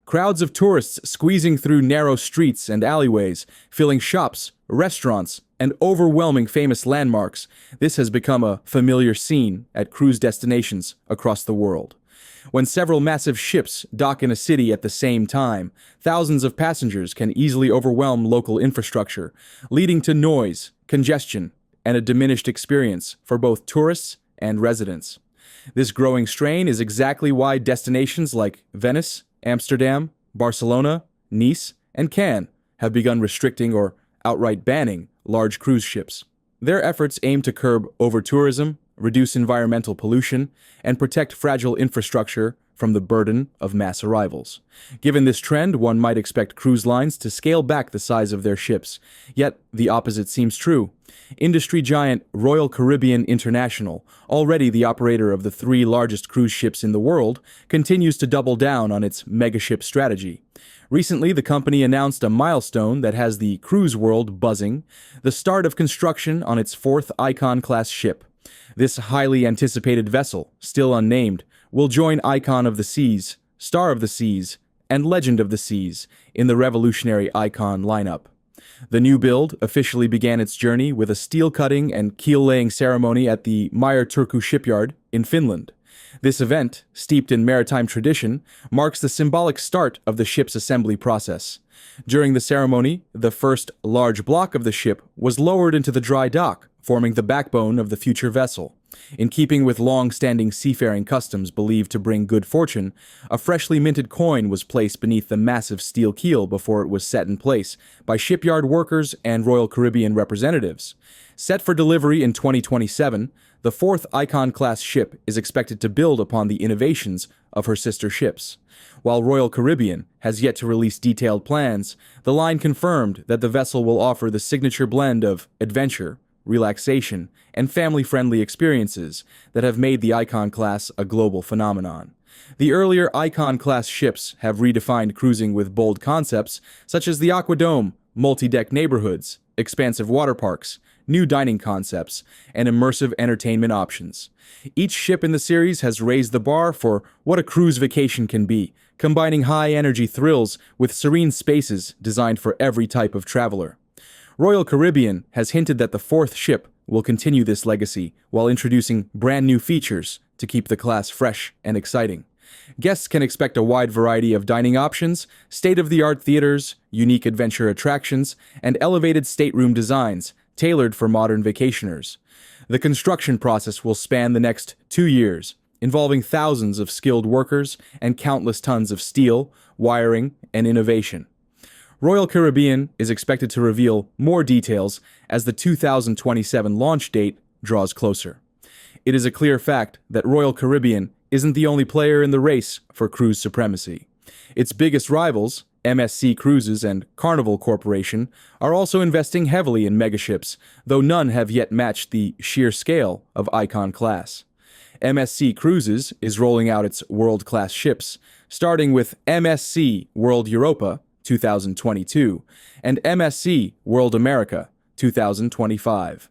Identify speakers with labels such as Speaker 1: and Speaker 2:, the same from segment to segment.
Speaker 1: Crowds of tourists squeezing through narrow streets and alleyways, filling shops, restaurants, and overwhelming famous landmarks. This has become a familiar scene at cruise destinations across the world. When several massive ships dock in a city at the same time, thousands of passengers can easily overwhelm local infrastructure, leading to noise, congestion, and a diminished experience for both tourists and residents. This growing strain is exactly why destinations like Venice, Amsterdam, Barcelona, Nice, and Cannes have begun restricting or outright banning large cruise ships. Their efforts aim to curb over-tourism, reduce environmental pollution, and protect fragile infrastructure from the burden of mass arrivals. Given this trend, one might expect cruise lines to scale back the size of their ships, yet the opposite seems true. Industry giant Royal Caribbean International, already the operator of the three largest cruise ships in the world, continues to double down on its megaship strategy. Recently, the company announced a milestone that has the cruise world buzzing: the start of construction on its fourth Icon-class ship. This highly anticipated vessel, still unnamed, will join Icon of the Seas, Star of the Seas, and Legend of the Seas in the revolutionary Icon lineup. The new build officially began its journey with a steel cutting and keel-laying ceremony at the Meyer Turku shipyard in Finland. This event, steeped in maritime tradition, marks the symbolic start of the ship's assembly process. During the ceremony, the first large block of the ship was lowered into the dry dock, forming the backbone of the future vessel. In keeping with long-standing seafaring customs believed to bring good fortune, a freshly minted coin was placed beneath the massive steel keel before it was set in place by shipyard workers and Royal Caribbean representatives. Set for delivery in 2027, the fourth Icon-class ship is expected to build upon the innovations of her sister ships. While Royal Caribbean has yet to release detailed plans, the line confirmed that the vessel will offer the signature blend of adventure, relaxation, and family-friendly experiences that have made the Icon-class a global phenomenon. The earlier Icon-class ships have redefined cruising with bold concepts such as the Aquadome, multi-deck neighborhoods, expansive water parks, new dining concepts, and immersive entertainment options. Each ship in the series has raised the bar for what a cruise vacation can be, combining high-energy thrills with serene spaces designed for every type of traveler. Royal Caribbean has hinted that the fourth ship will continue this legacy while introducing brand new features to keep the class fresh and exciting. Guests can expect a wide variety of dining options, state-of-the-art theaters, unique adventure attractions, and elevated stateroom designs tailored for modern vacationers. The construction process will span the next 2 years, involving thousands of skilled workers and countless tons of steel, wiring, and innovation. Royal Caribbean is expected to reveal more details as the 2027 launch date draws closer. It is a clear fact that Royal Caribbean isn't the only player in the race for cruise supremacy. Its biggest rivals, MSC Cruises and Carnival Corporation, are also investing heavily in megaships, though none have yet matched the sheer scale of Icon class. MSC Cruises is rolling out its world-class ships, starting with MSC World Europa 2022 and MSC World America 2025.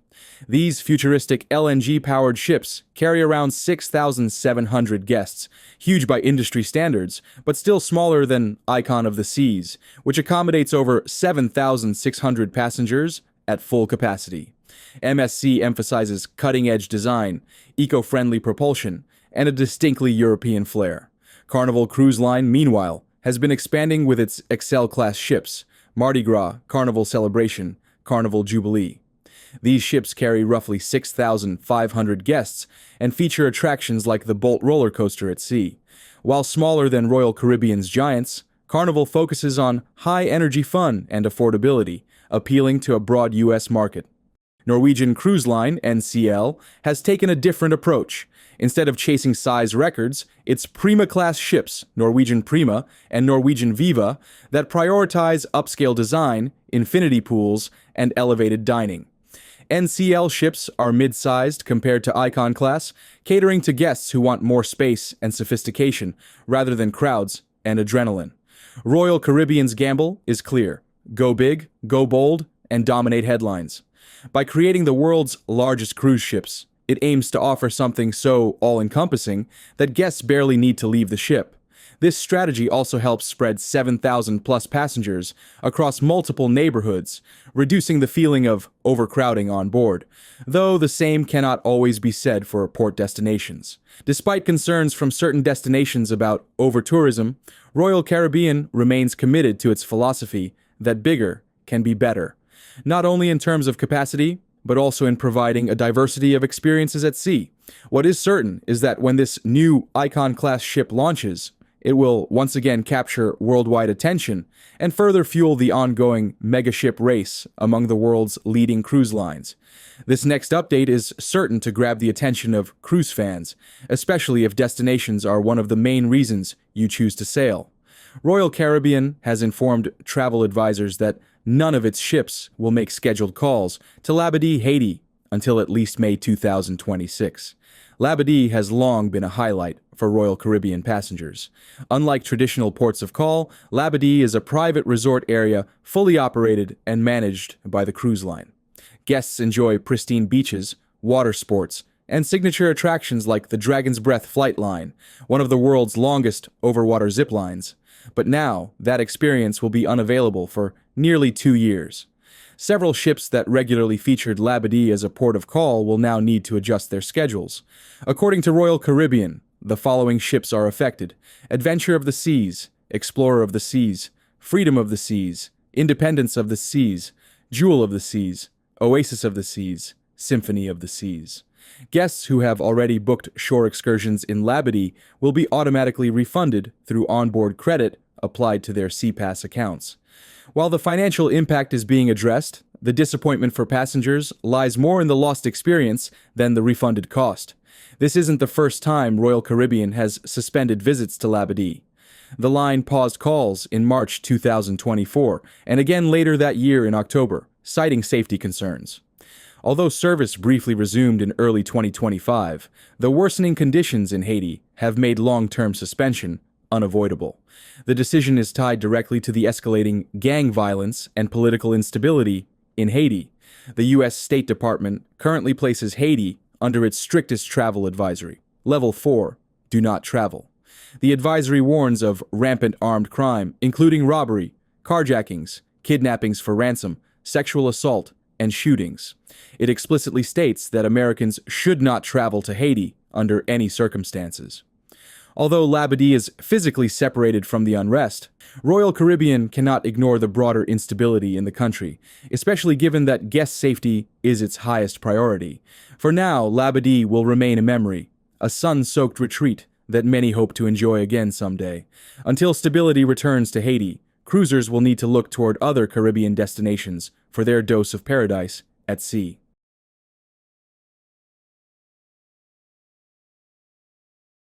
Speaker 1: These futuristic LNG-powered ships carry around 6,700 guests, huge by industry standards, but still smaller than Icon of the Seas, which accommodates over 7,600 passengers at full capacity. MSC emphasizes cutting-edge design, eco-friendly propulsion, and a distinctly European flair. Carnival Cruise Line, meanwhile, has been expanding with its Excel-class ships, Mardi Gras, Carnival Celebration, Carnival Jubilee. These ships carry roughly 6,500 guests and feature attractions like the Bolt roller coaster at sea. While smaller than Royal Caribbean's giants, Carnival focuses on high-energy fun and affordability, appealing to a broad U.S. market. Norwegian Cruise Line, NCL, has taken a different approach. Instead of chasing size records, it's Prima-class ships, Norwegian Prima and Norwegian Viva, that prioritize upscale design, infinity pools, and elevated dining. NCL ships are mid-sized compared to Icon class, catering to guests who want more space and sophistication rather than crowds and adrenaline. Royal Caribbean's gamble is clear: go big, go bold, and dominate headlines. By creating the world's largest cruise ships, it aims to offer something so all-encompassing that guests barely need to leave the ship. This strategy also helps spread 7,000 plus passengers across multiple neighborhoods, reducing the feeling of overcrowding on board, though the same cannot always be said for port destinations. Despite concerns from certain destinations about over-tourism, Royal Caribbean remains committed to its philosophy that bigger can be better, not only in terms of capacity, but also in providing a diversity of experiences at sea. What is certain is that when this new Icon-class ship launches, it will once again capture worldwide attention and further fuel the ongoing megaship race among the world's leading cruise lines. This next update is certain to grab the attention of cruise fans, especially if destinations are one of the main reasons you choose to sail. Royal Caribbean has informed travel advisors that none of its ships will make scheduled calls to Labadee, Haiti, until at least May 2026. Labadee has long been a highlight for Royal Caribbean passengers. Unlike traditional ports of call, Labadee is a private resort area fully operated and managed by the cruise line. Guests enjoy pristine beaches, water sports, and signature attractions like the Dragon's Breath flight line, one of the world's longest overwater zip lines. But now, that experience will be unavailable for nearly 2 years. Several ships that regularly featured Labadee as a port of call will now need to adjust their schedules. According to Royal Caribbean, the following ships are affected: Adventure of the Seas, Explorer of the Seas, Freedom of the Seas, Independence of the Seas, Jewel of the Seas, Oasis of the Seas, Symphony of the Seas. Guests who have already booked shore excursions in Labadee will be automatically refunded through onboard credit applied to their SeaPass accounts. While the financial impact is being addressed, the disappointment for passengers lies more in the lost experience than the refunded cost. This isn't the first time Royal Caribbean has suspended visits to Labadee. The line paused calls in March 2024 and again later that year in October, citing safety concerns. Although service briefly resumed in early 2025, the worsening conditions in Haiti have made long-term suspension unavoidable. The decision is tied directly to the escalating gang violence and political instability in Haiti. The U.S. State Department currently places Haiti under its strictest travel advisory, Level 4, Do Not Travel. The advisory warns of rampant armed crime, including robbery, carjackings, kidnappings for ransom, sexual assault, and shootings. It explicitly states that Americans should not travel to Haiti under any circumstances. Although Labadee is physically separated from the unrest, Royal Caribbean cannot ignore the broader instability in the country, especially given that guest safety is its highest priority. For now, Labadee will remain a memory, a sun-soaked retreat that many hope to enjoy again someday. Until stability returns to Haiti, cruisers will need to look toward other Caribbean destinations for their dose of paradise at sea.